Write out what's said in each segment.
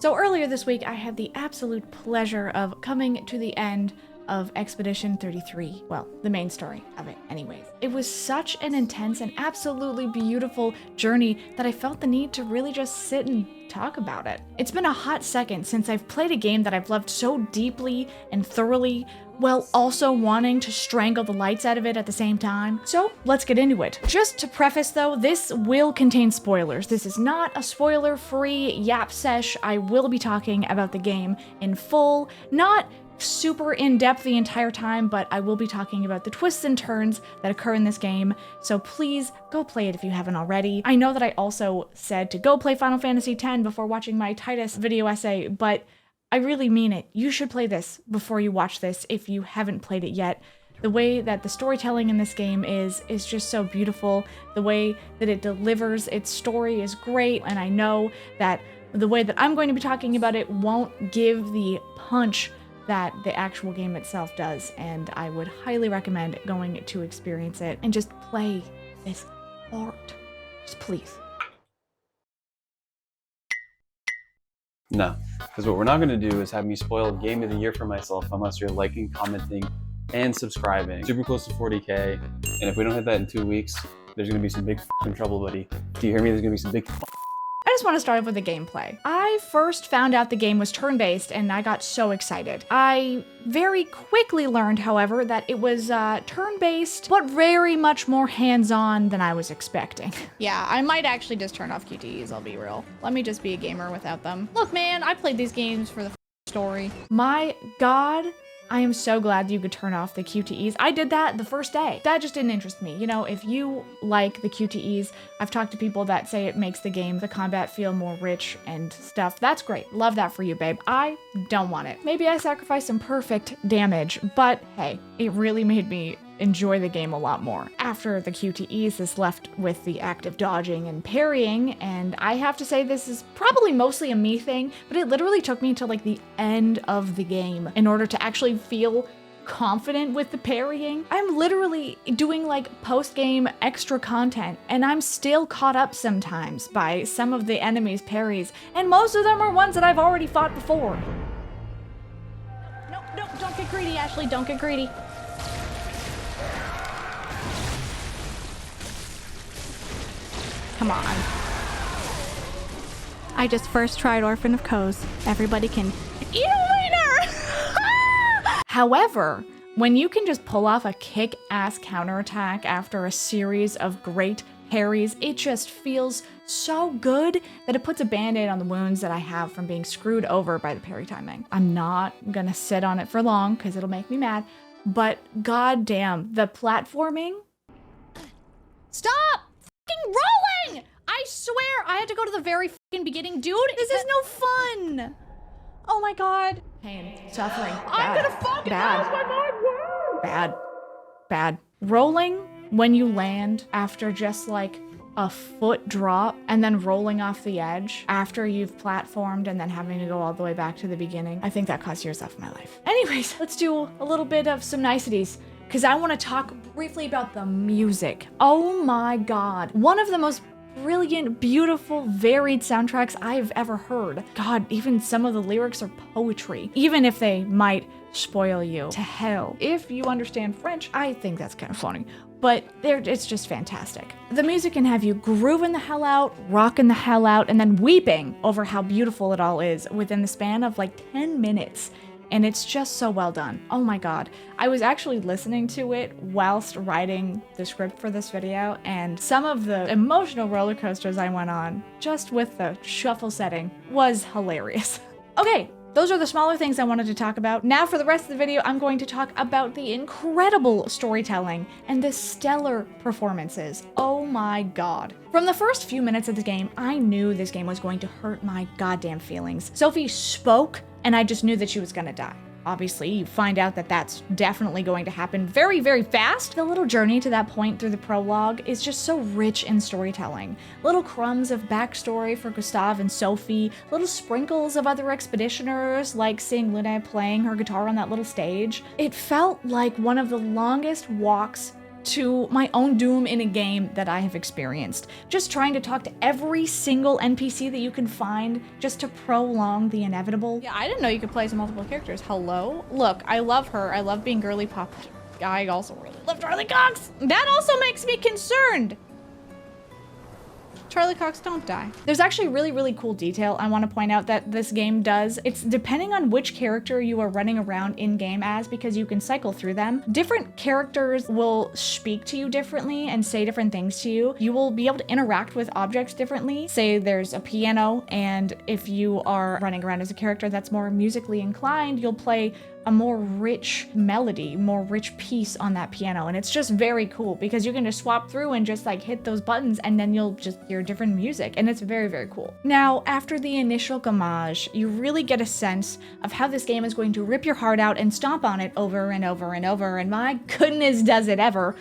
So earlier this week, I had the absolute pleasure of coming to the end of Expedition 33. Well, the main story of it anyways. It was such an intense and absolutely beautiful journey that I felt the need to really just sit and talk about it. It's been a hot second since I've played a game that I've loved so deeply and thoroughly, while also wanting to strangle the lights out of it at the same time. So let's get into it. Just to preface though, this will contain spoilers. This is not a spoiler-free yap sesh. I will be talking about the game in full, not super in-depth the entire time, but I will be talking about the twists and turns that occur in this game, so please go play it if you haven't already. I know that I also said to go play Final Fantasy X before watching my Titus video essay, but I really mean it. You should play this before you watch this if you haven't played it yet. The way that the storytelling in this game is just so beautiful. The way that it delivers its story is great, and I know that the way that I'm going to be talking about it won't give the punch that the actual game itself does, and I would highly recommend going to experience it and just play this art. Just please. No, because what we're not going to do is have me spoil Game of the Year for myself unless you're liking, commenting, and subscribing. Super close to 40K, and if we don't hit that in 2 weeks, there's going to be some big f***ing trouble, buddy. Do you hear me? There's going to be some big I just want to start off with the gameplay. I first found out the game was turn-based and I got so excited. I very quickly learned, however, that it was turn-based, but very much more hands-on than I was expecting. Yeah, I might actually just turn off QTEs, I'll be real. Let me just be a gamer without them. Look, man, I played these games for the story. My God, I am so glad you could turn off the QTEs. I did that the first day. That just didn't interest me. You know, if you like the QTEs, I've talked to people that say it makes the combat feel more rich and stuff. That's great. Love that for you, babe. I don't want it. Maybe I sacrificed some perfect damage, but hey, it really made me enjoy the game a lot more. After the QTEs, this left with the active dodging and parrying, and I have to say this is probably mostly a me thing, but it literally took me to like the end of the game in order to actually feel confident with the parrying. I'm literally doing like post-game extra content, and I'm still caught up sometimes by some of the enemies' parries, and most of them are ones that I've already fought before. No, don't get greedy, Ashley, don't get greedy. Come on. I just first tried Orphan of Kos. Everybody can eat a wiener! However, when you can just pull off a kick-ass counterattack after a series of great parries, it just feels so good that it puts a band-aid on the wounds that I have from being screwed over by the parry timing. I'm not gonna sit on it for long because it'll make me mad, but goddamn, the platforming. Stop fucking rolling! I swear I had to go to the very fucking beginning. Dude, this is no fun! Oh my God. Pain, suffering, bad, I'm gonna fucking lose my mind. Bad. Rolling when you land after just like a foot drop and then rolling off the edge after you've platformed and then having to go all the way back to the beginning. I think that cost years off my life. Anyways, let's do a little bit of some niceties, because I want to talk briefly about the music. Oh my God. One of the most brilliant, beautiful, varied soundtracks I've ever heard. God, even some of the lyrics are poetry, even if they might spoil you to hell. If you understand French, I think that's kind of funny, but it's just fantastic. The music can have you grooving the hell out, rocking the hell out, and then weeping over how beautiful it all is within the span of like 10 minutes. And it's just so well done. Oh my God. I was actually listening to it whilst writing the script for this video, and some of the emotional roller coasters I went on just with the shuffle setting was hilarious. Okay, those are the smaller things I wanted to talk about. Now for the rest of the video, I'm going to talk about the incredible storytelling and the stellar performances. Oh my God. From the first few minutes of the game, I knew this game was going to hurt my goddamn feelings. Sophie spoke, and I just knew that she was gonna die. Obviously, you find out that that's definitely going to happen very, very fast. The little journey to that point through the prologue is just so rich in storytelling. Little crumbs of backstory for Gustave and Sophie, little sprinkles of other expeditioners, like seeing Luna playing her guitar on that little stage. It felt like one of the longest walks to my own doom in a game that I have experienced. Just trying to talk to every single NPC that you can find just to prolong the inevitable. Yeah, I didn't know you could play as multiple characters. Hello? Look, I love her. I love being girly pop. I also really love Charlie Cox. That also makes me concerned. Charlie Cox, don't die. There's actually really, really cool detail I want to point out that this game does. It's depending on which character you are running around in game as, because you can cycle through them. Different characters will speak to you differently and say different things to you. You will be able to interact with objects differently. Say there's a piano, and if you are running around as a character that's more musically inclined, you'll play a more rich melody, more rich piece on that piano. And it's just very cool because you can just swap through and just like hit those buttons and then you'll just hear different music. And it's very, very cool. Now, after the initial gamage, you really get a sense of how this game is going to rip your heart out and stomp on it over and over and over. And my goodness, does it ever.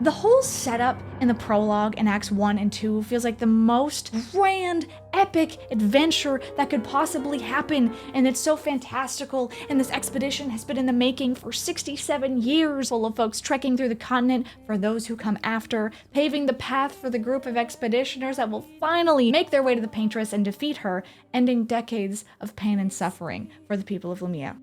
The whole setup in the prologue in Acts 1 and 2 feels like the most grand, epic adventure that could possibly happen, and it's so fantastical, and this expedition has been in the making for 67 years, full of folks trekking through the continent for those who come after, paving the path for the group of expeditioners that will finally make their way to the Paintress and defeat her, ending decades of pain and suffering for the people of Lumia.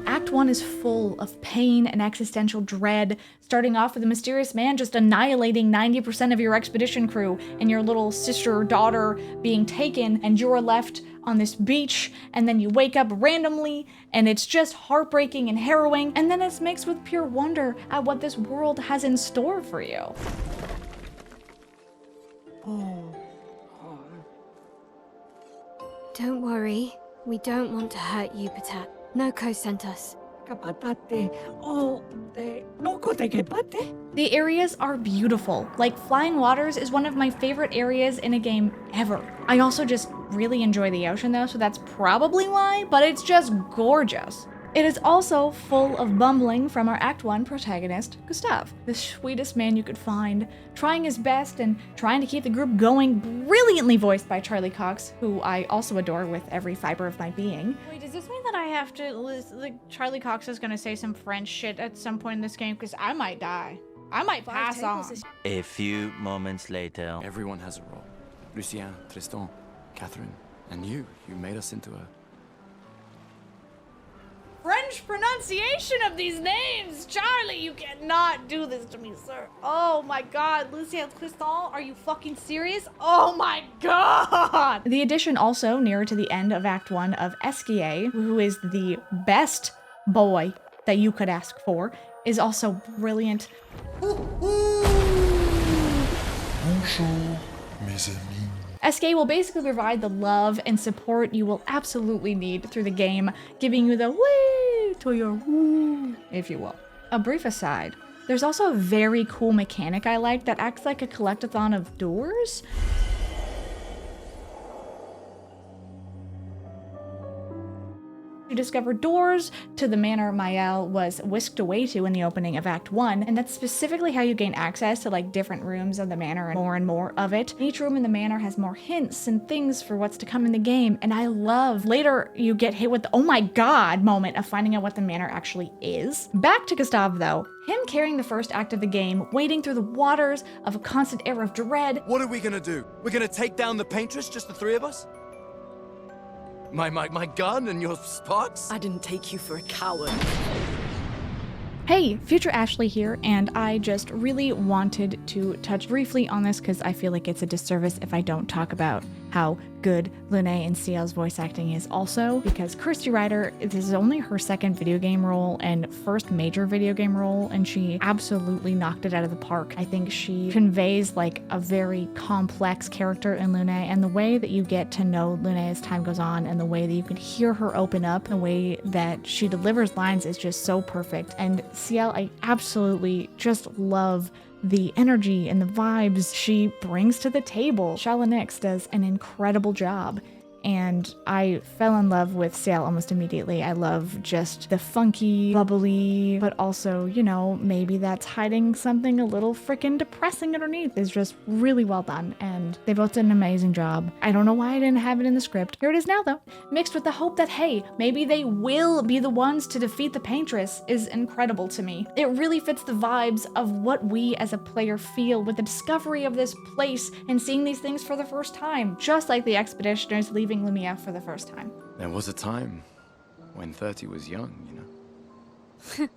Act 1 is full of pain and existential dread, starting off with a mysterious man just annihilating 90% of your expedition crew and your little sister or daughter being taken, and you're left on this beach, and then you wake up randomly and it's just heartbreaking and harrowing, and then it's mixed with pure wonder at what this world has in store for you. Don't worry, we don't want to hurt you, Patat. Noko sent us. The areas are beautiful. Like, Flying Waters is one of my favorite areas in a game ever. I also just really enjoy the ocean though, so that's probably why, but it's just gorgeous. It is also full of bumbling from our Act 1 protagonist, Gustav, the sweetest man you could find, trying his best and trying to keep the group going, brilliantly voiced by Charlie Cox, who I also adore with every fiber of my being. Wait, does this mean that I have to, like, Charlie Cox is gonna say some French shit at some point in this game? Because I might die. I might pass on. A few moments later. Everyone has a role. Lucien, Tristan, Catherine, and you made us into a... French pronunciation of these names! Charlie, you cannot do this to me, sir. Oh my god, Lucien Tristan, are you fucking serious? Oh my god! The addition also, nearer to the end of Act 1, of Esquier, who is the best boy that you could ask for, is also brilliant. Bonjour, mes amis. SK will basically provide the love and support you will absolutely need through the game, giving you the woo to your woo, if you will. A brief aside, there's also a very cool mechanic I like that acts like a collectathon of doors. You discover doors to the manor Mael was whisked away to in the opening of Act 1, and that's specifically how you gain access to like different rooms of the manor and more of it. Each room in the manor has more hints and things for what's to come in the game, and I love later you get hit with the oh my god moment of finding out what the manor actually is. Back to Gustav though, him carrying the first act of the game, wading through the waters of a constant air of dread. What are we gonna do? We're gonna take down the Paintress, just the three of us? My gun and your sparks? I didn't take you for a coward. Hey, future Ashley here, and I just really wanted to touch briefly on this because I feel like it's a disservice if I don't talk about how good Lune and CL's voice acting is also, because Kirsty Ryder, this is only her second video game role and first major video game role, and she absolutely knocked it out of the park. I think she conveys like a very complex character in Lune, and the way that you get to know Lune as time goes on, and the way that you can hear her open up, the way that she delivers lines is just so perfect. And CL, I absolutely just love the energy and the vibes she brings to the table. Charlotte Nix does an incredible job. and I fell in love with Ciel almost immediately. I love just the funky, bubbly, but also, you know, maybe that's hiding something a little freaking depressing underneath. Is just really well done, and they both did an amazing job. I don't know why I didn't have it in the script. Here it is now, though, mixed with the hope that, hey, maybe they will be the ones to defeat the Paintress is incredible to me. It really fits the vibes of what we as a player feel with the discovery of this place and seeing these things for the first time, just like the expeditioners leaving Lumia for the first time. There was a time when 30 was young, you know?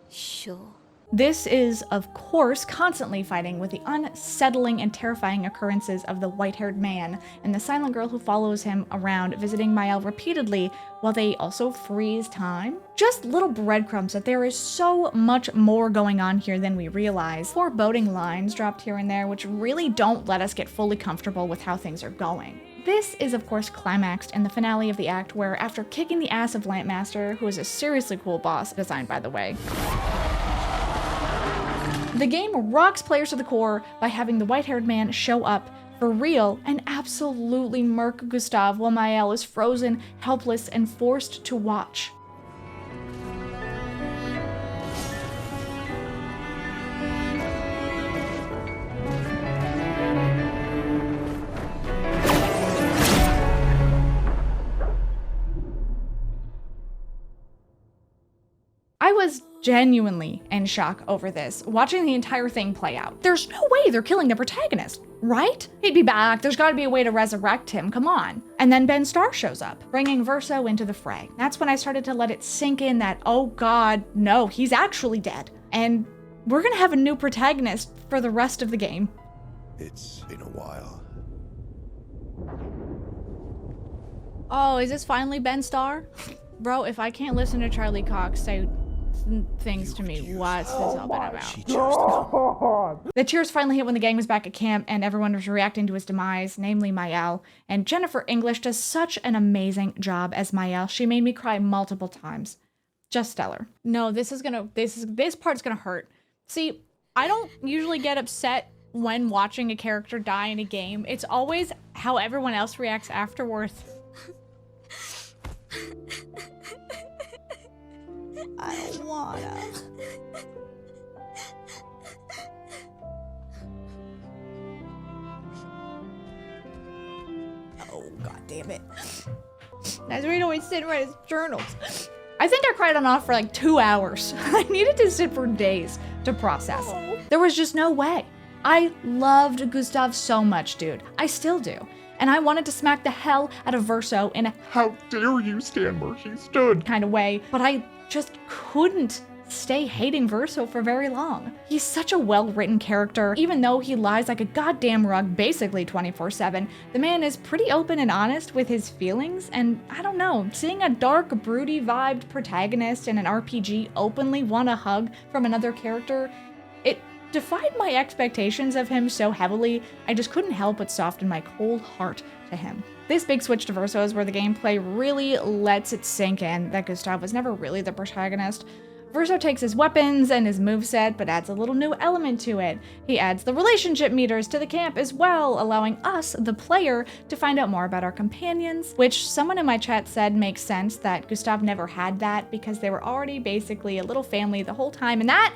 Sure. This is, of course, constantly fighting with the unsettling and terrifying occurrences of the white-haired man and the silent girl who follows him around, visiting Mael repeatedly while they also freeze time. Just little breadcrumbs that there is so much more going on here than we realize. Foreboding lines dropped here and there, which really don't let us get fully comfortable with how things are going. This is, of course, climaxed in the finale of the act, where after kicking the ass of Lampmaster, who is a seriously cool boss, designed by the way, the game rocks players to the core by having the white-haired man show up for real and absolutely murk Gustav while Mael is frozen, helpless, and forced to watch. I was genuinely in shock over this, watching the entire thing play out. There's no way they're killing the protagonist, right? He'd be back, there's gotta be a way to resurrect him, come on. And then Ben Starr shows up, bringing Verso into the fray. That's when I started to let it sink in that, oh god, no, he's actually dead. And we're gonna have a new protagonist for the rest of the game. It's been a while. Oh, is this finally Ben Starr? Bro, if I can't listen to Charlie Cox say things to me, what's this all been about? She chose to come. The tears finally hit when the gang was back at camp and everyone was reacting to his demise, namely Mael. And Jennifer English does such an amazing job as Mael. She made me cry multiple times. Just stellar. No, this part's gonna hurt. See, I don't usually get upset when watching a character die in a game. It's always how everyone else reacts afterwards. I don't wanna. Oh, god damn it. Nazarene always sit and write his journals. I think I cried on off for like 2 hours. I needed to sit for days to process. There was just no way. I loved Gustav so much, dude. I still do. And I wanted to smack the hell out of Verso in a How dare you stand where she stood? kind of way, but I just couldn't stay hating Verso for very long. He's such a well-written character. Even though he lies like a goddamn rug basically 24/7, the man is pretty open and honest with his feelings, and I don't know, seeing a dark, broody vibed protagonist in an RPG openly want a hug from another character, it defied my expectations of him so heavily, I just couldn't help but soften my cold heart to him. This big switch to Verso is where the gameplay really lets it sink in that Gustav was never really the protagonist. Verso takes his weapons and his moveset, but adds a little new element to it. He adds the relationship meters to the camp as well, allowing us, the player, to find out more about our companions, which someone in my chat said makes sense that Gustav never had that because they were already basically a little family the whole time, and that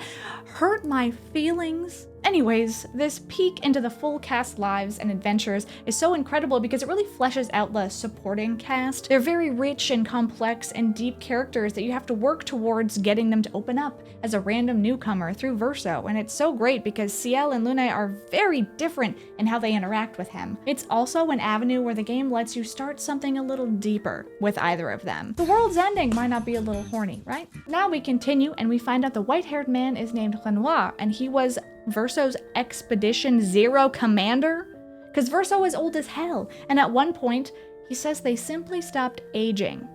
hurt my feelings. Anyways, this peek into the full cast lives and adventures is so incredible because it really fleshes out the supporting cast. They're very rich and complex and deep characters that you have to work towards getting them to open up as a random newcomer through Verso, and it's so great because Ciel and Lune are very different in how they interact with him. It's also an avenue where the game lets you start something a little deeper with either of them. The world's ending might not be a little horny, right? Now we continue and we find out the white-haired man is named Renoir, and he was Verso's Expedition Zero commander? Because Verso is old as hell, and at one point, he says they simply stopped aging.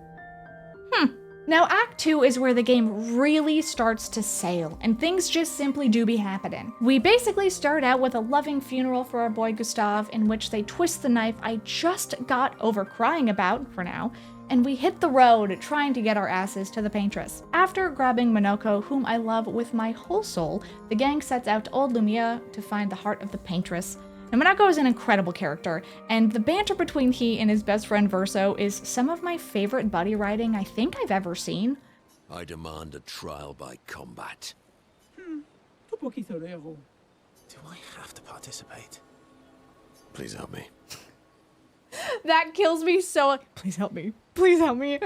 Now Act 2 is where the game really starts to sail, and things just simply do be happening. We basically start out with a loving funeral for our boy Gustav, in which they twist the knife I just got over crying about, for now, and we hit the road trying to get our asses to the Paintress. After grabbing Monoko, whom I love with my whole soul, the gang sets out to Old Lumia to find the heart of the Paintress. Nobunaga is an incredible character, and the banter between he and his best friend Verso is some of my favorite buddy writing I think I've ever seen. I demand a trial by combat. Do I have to participate? Please help me. That kills me so. Please help me. Please help me.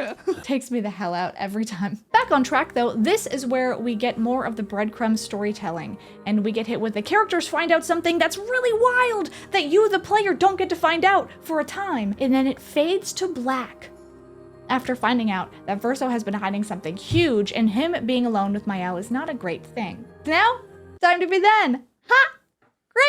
Takes me the hell out every time. Back on track though, this is where we get more of the breadcrumb storytelling, and we get hit with the characters find out something that's really wild that you, the player, don't get to find out for a time, and then it fades to black after finding out that Verso has been hiding something huge, and him being alone with Mael is not a great thing. Now, time to be then. Ha!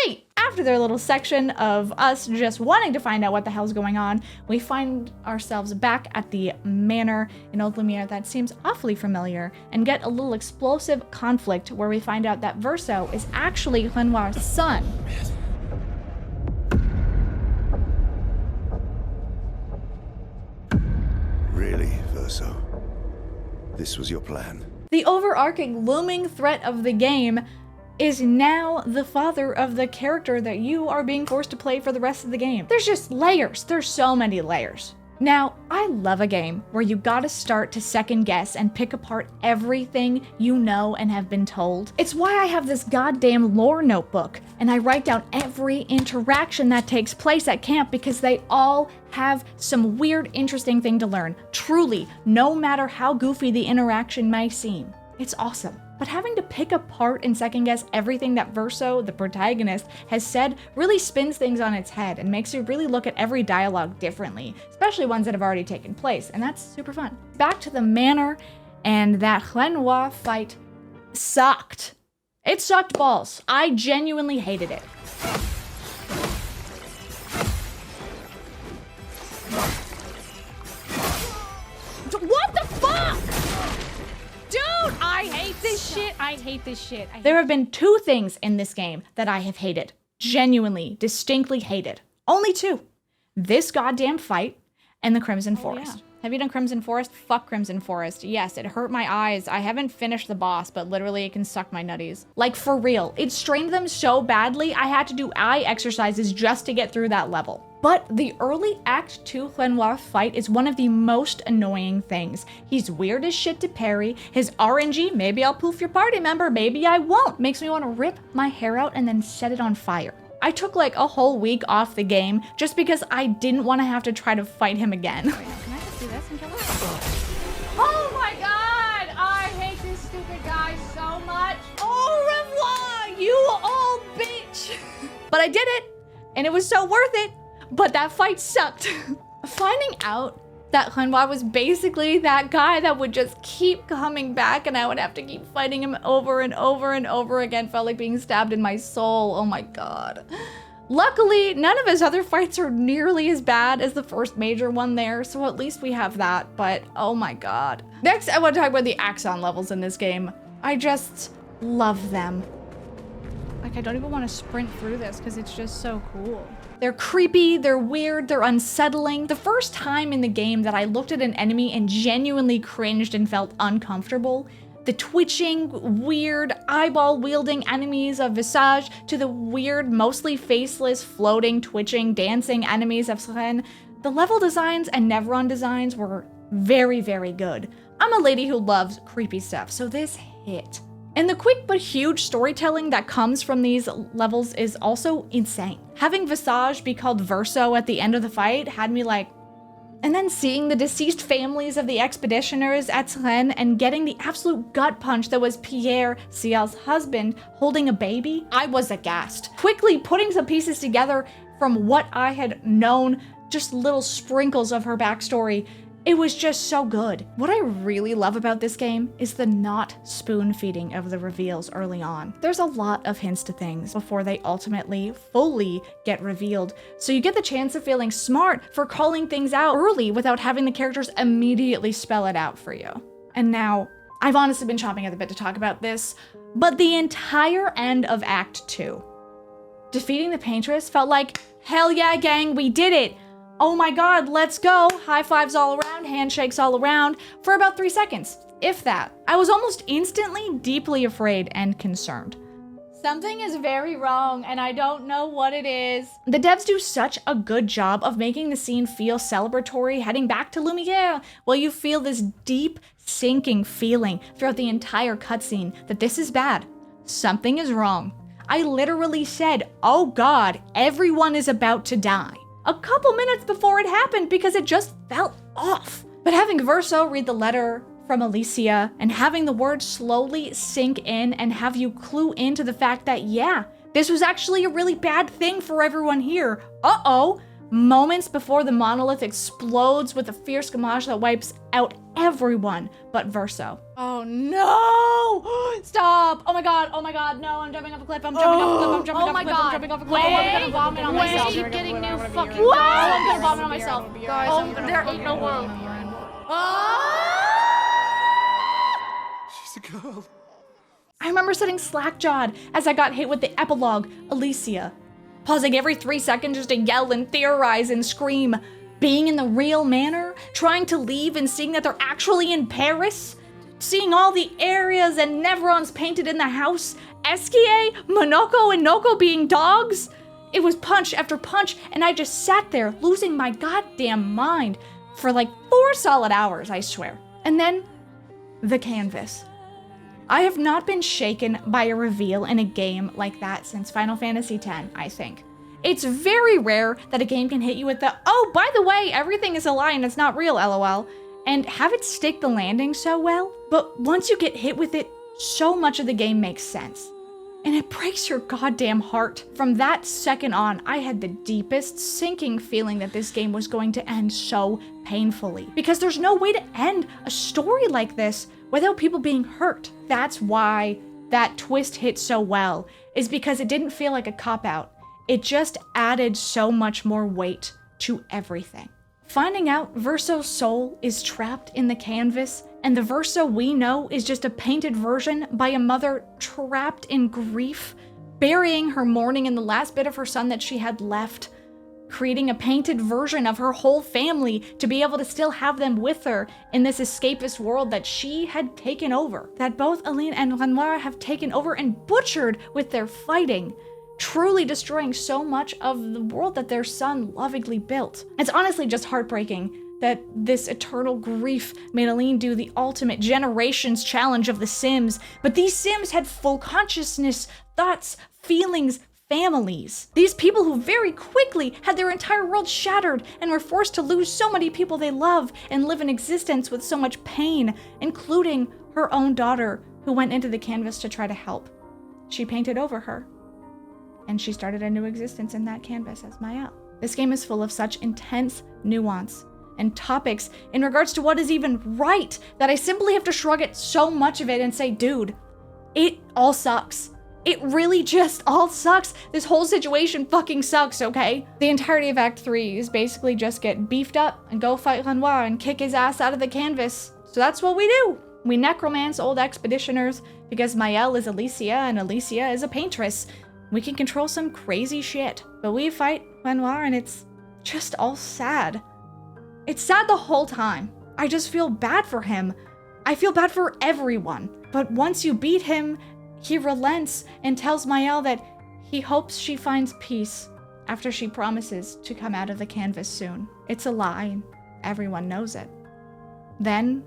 Great! After their little section of us just wanting to find out what the hell's going on, we find ourselves back at the manor in Old Lumiere that seems awfully familiar, and get a little explosive conflict where we find out that Verso is actually Renoir's son. Really, Verso? This was your plan? The overarching looming threat of the game is now the father of the character that you are being forced to play for the rest of the game. There's just layers. There's so many layers. Now, I love a game where you gotta start to second guess and pick apart everything you know and have been told. It's why I have this goddamn lore notebook, and I write down every interaction that takes place at camp because they all have some weird, interesting thing to learn. Truly, no matter how goofy the interaction may seem. It's awesome. But having to pick apart and second guess everything that Verso, the protagonist, has said really spins things on its head and makes you really look at every dialogue differently, especially ones that have already taken place, and that's super fun. Back to the manor, and that Renoir fight sucked. It sucked balls. I genuinely hated it. What the fuck? Dude, I hate this shit. I hate this shit. There have been two things in this game that I have hated. Genuinely, distinctly hated. Only two. This goddamn fight and the Crimson Forest. Yeah. Have you done Crimson Forest? Fuck Crimson Forest. Yes, it hurt my eyes. I haven't finished the boss, but literally it can suck my nutties. Like, for real. It strained them so badly, I had to do eye exercises just to get through that level. But the early Act 2 Renoir fight is one of the most annoying things. He's weird as shit to parry. His RNG, maybe I'll poof your party member, maybe I won't, makes me want to rip my hair out and then set it on fire. I took like a whole week off the game just because I didn't want to have to try to fight him again. Wait, can I just do this and kill him? Oh my god! I hate this stupid guy so much. Au revoir, you old bitch! But I did it, and it was so worth it. But that fight sucked. Finding out that Renoir was basically that guy that would just keep coming back and I would have to keep fighting him over and over and over again felt like being stabbed in my soul. Oh my god. Luckily, none of his other fights are nearly as bad as the first major one there, so at least we have that, but oh my god. Next, I want to talk about the Axon levels in this game. I just love them. Like, I don't even want to sprint through this because it's just so cool. They're creepy, they're weird, they're unsettling. The first time in the game that I looked at an enemy and genuinely cringed and felt uncomfortable, the twitching, weird, eyeball-wielding enemies of Visage to the weird, mostly faceless, floating, twitching, dancing enemies of Sren, the level designs and Nevron designs were very, very good. I'm a lady who loves creepy stuff, so this hit. And the quick but huge storytelling that comes from these levels is also insane. Having Visage be called Verso at the end of the fight had me like, and then seeing the deceased families of the expeditioners at Sren and getting the absolute gut punch that was Pierre, Ciel's husband, holding a baby, I was aghast. Quickly putting some pieces together from what I had known, just little sprinkles of her backstory, it was just so good. What I really love about this game is the not spoon feeding of the reveals early on. There's a lot of hints to things before they ultimately fully get revealed, so you get the chance of feeling smart for calling things out early without having the characters immediately spell it out for you. And now, I've honestly been chomping at the bit to talk about this, but the entire end of Act 2. Defeating the Paintress felt like, hell yeah gang, we did it! Oh my god, let's go! High fives all around, handshakes all around, for about 3 seconds, if that. I was almost instantly deeply afraid and concerned. Something is very wrong, and I don't know what it is. The devs do such a good job of making the scene feel celebratory, heading back to Lumiere, while you feel this deep, sinking feeling throughout the entire cutscene that this is bad. Something is wrong. I literally said, oh God, everyone is about to die, a couple minutes before it happened because it just felt off. But having Verso read the letter from Alicia and having the words slowly sink in and have you clue into the fact that, yeah, this was actually a really bad thing for everyone here. Uh-oh. Moments before the monolith explodes with a fierce gamage that wipes out everyone but Verso. Oh no! Stop! Oh my god, no, I'm jumping off a cliff, I'm jumping off a cliff, I'm jumping off a cliff, I'm jumping off a cliff. Oh, I'm gonna vomit on myself. Keep getting new fucking Oh, I'm gonna vomit on myself. Guys, oh, there ain't no world. She's a girl. I remember sitting slack-jawed as I got hit with the epilogue, Alicia. Pausing every 3 seconds just to yell and theorize and scream. Being in the real manor, trying to leave and seeing that they're actually in Paris. Seeing all the areas and Nevrons painted in the house. Eskie, Monoko, and Noko being dogs. It was punch after punch, and I just sat there losing my goddamn mind for like 4 solid hours, I swear. And then, the canvas. I have not been shaken by a reveal in a game like that since Final Fantasy X, I think. It's very rare that a game can hit you with the, oh, by the way, everything is a lie and it's not real, lol, and have it stick the landing so well. But once you get hit with it, so much of the game makes sense. And it breaks your goddamn heart. From that second on, I had the deepest, sinking feeling that this game was going to end so painfully. Because there's no way to end a story like this without people being hurt. That's why that twist hit so well, is because it didn't feel like a cop-out. It just added so much more weight to everything. Finding out Verso's soul is trapped in the canvas, and the Verso we know is just a painted version by a mother trapped in grief, burying her mourning in the last bit of her son that she had left, creating a painted version of her whole family to be able to still have them with her in this escapist world that she had taken over, that both Aline and Renoir have taken over and butchered with their fighting, truly destroying so much of the world that their son lovingly built. It's honestly just heartbreaking that this eternal grief made Aline do the ultimate generations challenge of the Sims, but these Sims had full consciousness, thoughts, feelings, families. These people who very quickly had their entire world shattered and were forced to lose so many people they love and live an existence with so much pain, including her own daughter who went into the canvas to try to help. She painted over her, and she started a new existence in that canvas as Mael. This game is full of such intense nuance and topics in regards to what is even right that I simply have to shrug at so much of it and say, dude, it all sucks. It really just all sucks. This whole situation fucking sucks, okay? The entirety of Act 3 is basically just get beefed up and go fight Renoir and kick his ass out of the canvas. So that's what we do. We necromance old expeditioners because Mael is Alicia and Alicia is a paintress. We can control some crazy shit, but we fight Renoir and it's just all sad. It's sad the whole time. I just feel bad for him. I feel bad for everyone. But once you beat him, he relents and tells Mael that he hopes she finds peace after she promises to come out of the canvas soon. It's a lie, and everyone knows it. Then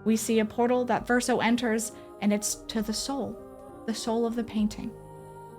we see a portal that Verso enters, and it's to the soul of the painting.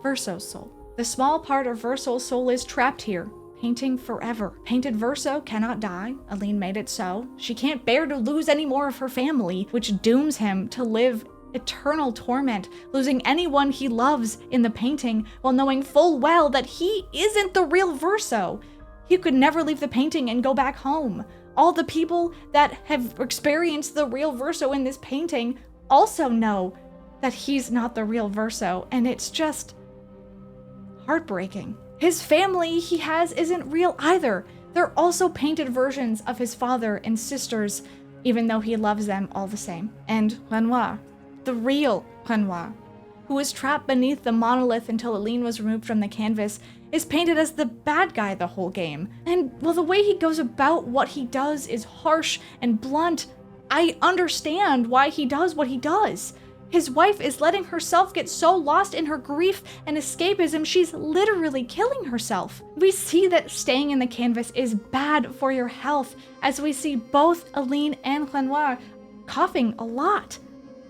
Verso's soul. The small part of Verso's soul is trapped here, painting forever. Painted Verso cannot die. Aline made it so. She can't bear to lose any more of her family, which dooms him to live eternal torment, losing anyone he loves in the painting while knowing full well that he isn't the real Verso. He could never leave the painting and go back home. All the people that have experienced the real Verso in this painting also know that he's not the real Verso, and it's just heartbreaking. His family he has isn't real either. They're also painted versions of his father and sisters, even though he loves them all the same. And Renoir, the real Renoir, who was trapped beneath the monolith until Aline was removed from the canvas, is painted as the bad guy the whole game. And while the way he goes about what he does is harsh and blunt, I understand why he does what he does. His wife is letting herself get so lost in her grief and escapism, she's literally killing herself. We see that staying in the canvas is bad for your health, as we see both Aline and Renoir coughing a lot.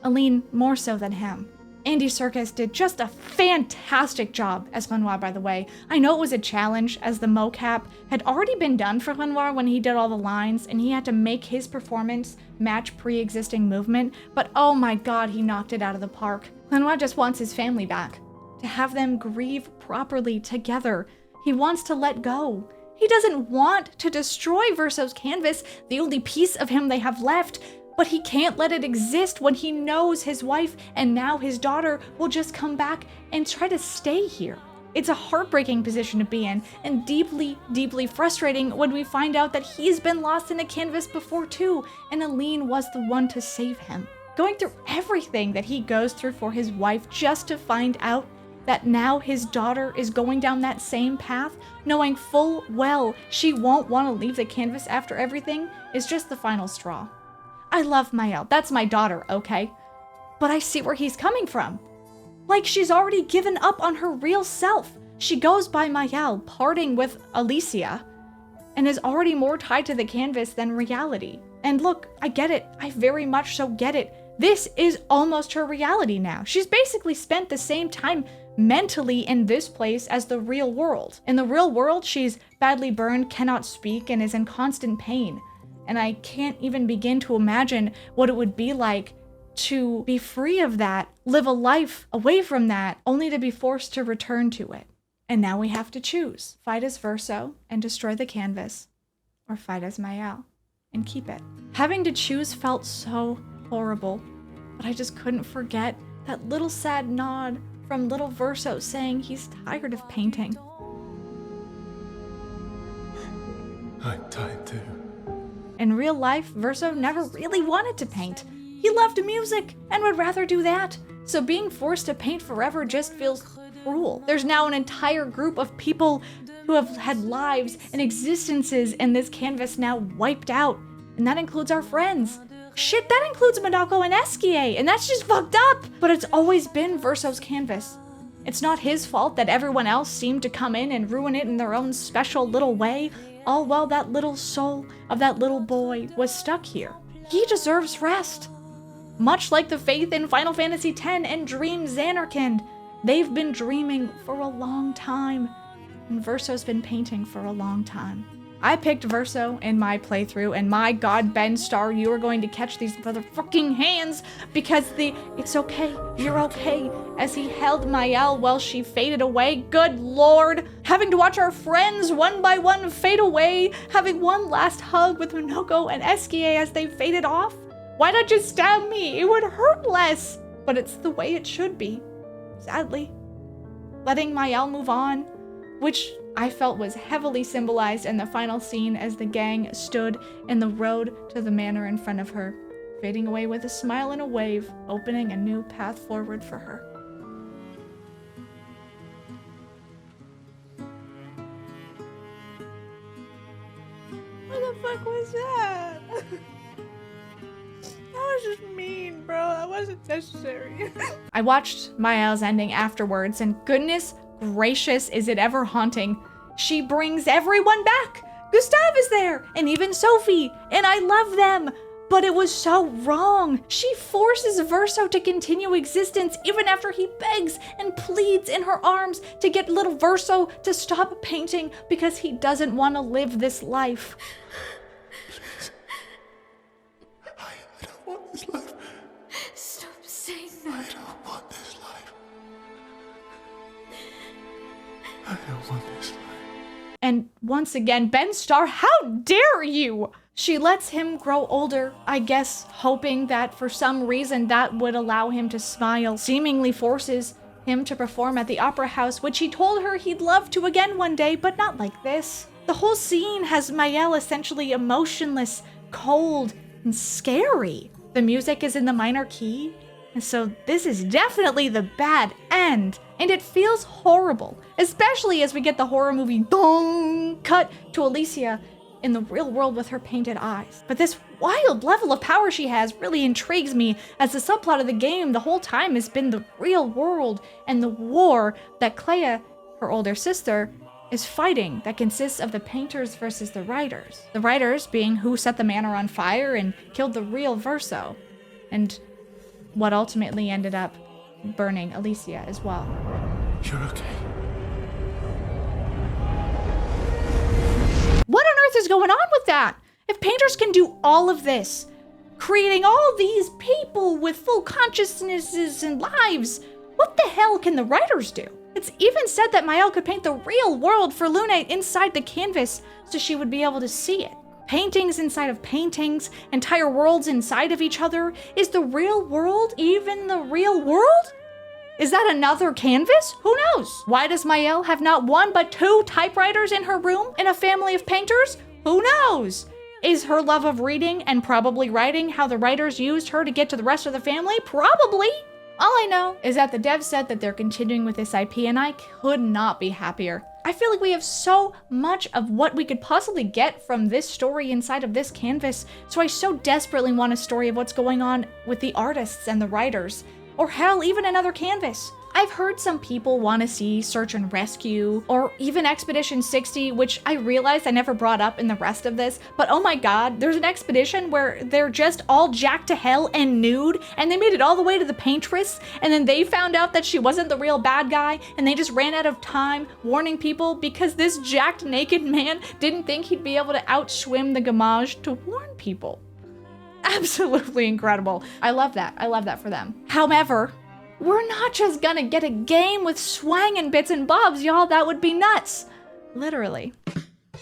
Aline more so than him. Andy Serkis did just a fantastic job as Renoir, by the way. I know it was a challenge, as the mocap had already been done for Renoir when he did all the lines, and he had to make his performance match pre-existing movement, but oh my god, he knocked it out of the park. Renoir just wants his family back, to have them grieve properly together. He wants to let go. He doesn't want to destroy Verso's canvas, the only piece of him they have left, but he can't let it exist when he knows his wife and now his daughter will just come back and try to stay here. It's a heartbreaking position to be in, and deeply, deeply frustrating when we find out that he's been lost in a canvas before too, and Aline was the one to save him. Going through everything that he goes through for his wife just to find out that now his daughter is going down that same path, knowing full well she won't want to leave the canvas after everything, is just the final straw. I love Maëlle, that's my daughter, okay? But I see where he's coming from. Like, she's already given up on her real self. She goes by Maëlle, parting with Alicia, and is already more tied to the canvas than reality. And look, I get it, I very much so get it. This is almost her reality now. She's basically spent the same time mentally in this place as the real world. In the real world, she's badly burned, cannot speak, and is in constant pain. And I can't even begin to imagine what it would be like to be free of that, live a life away from that, only to be forced to return to it. And now we have to choose. Fight as Verso and destroy the canvas, or fight as Maëlle and keep it. Having to choose felt so horrible, but I just couldn't forget that little sad nod from little Verso saying he's tired of painting. I'm tired too. In real life, Verso never really wanted to paint. He loved music and would rather do that. So being forced to paint forever just feels cruel. There's now an entire group of people who have had lives and existences in this canvas now wiped out. And that includes our friends. Shit, that includes Monako and Esquier, and that's just fucked up! But it's always been Verso's canvas. It's not his fault that everyone else seemed to come in and ruin it in their own special little way, all while that little soul of that little boy was stuck here. He deserves rest. Much like the faith in Final Fantasy X and Dream Xanarkand, they've been dreaming for a long time, and Verso's been painting for a long time. I picked Verso in my playthrough, and my god, Ben Starr, you are going to catch these motherfucking hands, because it's okay, you're okay, as he held Maëlle while she faded away. Good lord! Having to watch our friends one by one fade away, having one last hug with Monoko and Esquier as they faded off. Why not just stab me? It would hurt less! But it's the way it should be, sadly. Letting Maëlle move on, which I felt was heavily symbolized in the final scene as the gang stood in the road to the manor in front of her, fading away with a smile and a wave, opening a new path forward for her. What the fuck was that? That was just mean, bro. That wasn't necessary. I watched Maëlle's ending afterwards, and goodness gracious, is it ever haunting. She brings everyone back. Gustave is there, and even Sophie, and I love them. But it was so wrong. She forces Verso to continue existence even after he begs and pleads in her arms to get little Verso to stop painting because he doesn't want to live this life. Please. I don't want this life. Stop saying I that. don't want this life. I don't want this life. And once again, Ben Starr, how dare you? She lets him grow older, I guess, hoping that for some reason that would allow him to smile, seemingly forces him to perform at the opera house, which he told her he'd love to again one day, but not like this. The whole scene has Maëlle essentially emotionless, cold, and scary. The music is in the minor key, and so this is definitely the bad end, and it feels horrible, especially as we get the horror movie cut to Alicia in the real world with her painted eyes. But this wild level of power she has really intrigues me, as the subplot of the game the whole time has been the real world and the war that Clea, her older sister, is fighting, that consists of the painters versus the writers. The writers being who set the manor on fire and killed the real Verso, and what ultimately ended up burning Alicia as well. You're okay. What on earth is going on with that? If painters can do all of this, creating all these people with full consciousnesses and lives, what the hell can the writers do? It's even said that Mael could paint the real world for Lune inside the canvas so she would be able to see it. Paintings inside of paintings, entire worlds inside of each other. Is the real world even the real world? Is that another canvas? Who knows? Why does Mael have not one but 2 typewriters in her room in a family of painters? Who knows? Is her love of reading and probably writing how the writers used her to get to the rest of the family? Probably. All I know is that the devs said that they're continuing with this IP, and I could not be happier. I feel like we have so much of what we could possibly get from this story inside of this canvas, so I so desperately want a story of what's going on with the artists and the writers, or hell, even another canvas. I've heard some people want to see Search and Rescue, or even Expedition 60, which I realized I never brought up in the rest of this, but oh my god, there's an expedition where they're just all jacked to hell and nude, and they made it all the way to the paintress, and then they found out that she wasn't the real bad guy, and they just ran out of time warning people because this jacked naked man didn't think he'd be able to outswim the Gamage to warn people. Absolutely incredible. I love that. I love that for them. However, we're not just gonna get a game with swangin' bits and bobs, y'all. That would be nuts. Literally.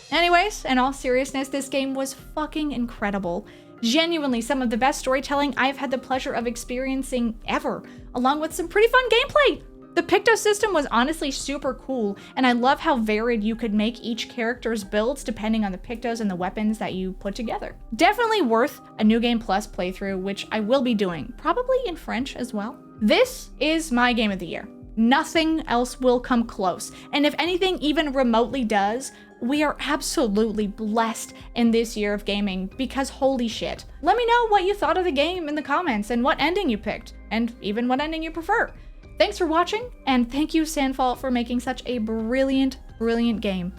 Anyways, in all seriousness, this game was fucking incredible. Genuinely some of the best storytelling I've had the pleasure of experiencing ever, along with some pretty fun gameplay. The Picto system was honestly super cool, and I love how varied you could make each character's builds depending on the Pictos and the weapons that you put together. Definitely worth a New Game Plus playthrough, which I will be doing, probably in French as well. This is my game of the year. Nothing else will come close, and if anything even remotely does, we are absolutely blessed in this year of gaming, because holy shit. Let me know what you thought of the game in the comments and what ending you picked, and even what ending you prefer. Thanks for watching, and thank you, Sandfall, for making such a brilliant, brilliant game.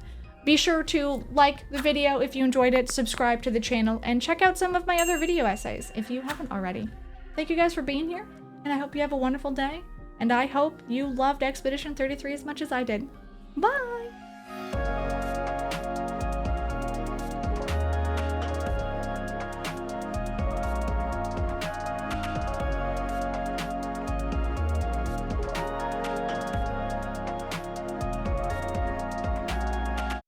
Be sure to like the video if you enjoyed it, subscribe to the channel, and check out some of my other video essays if you haven't already. Thank you guys for being here, and I hope you have a wonderful day, and I hope you loved Expedition 33 as much as I did. Bye!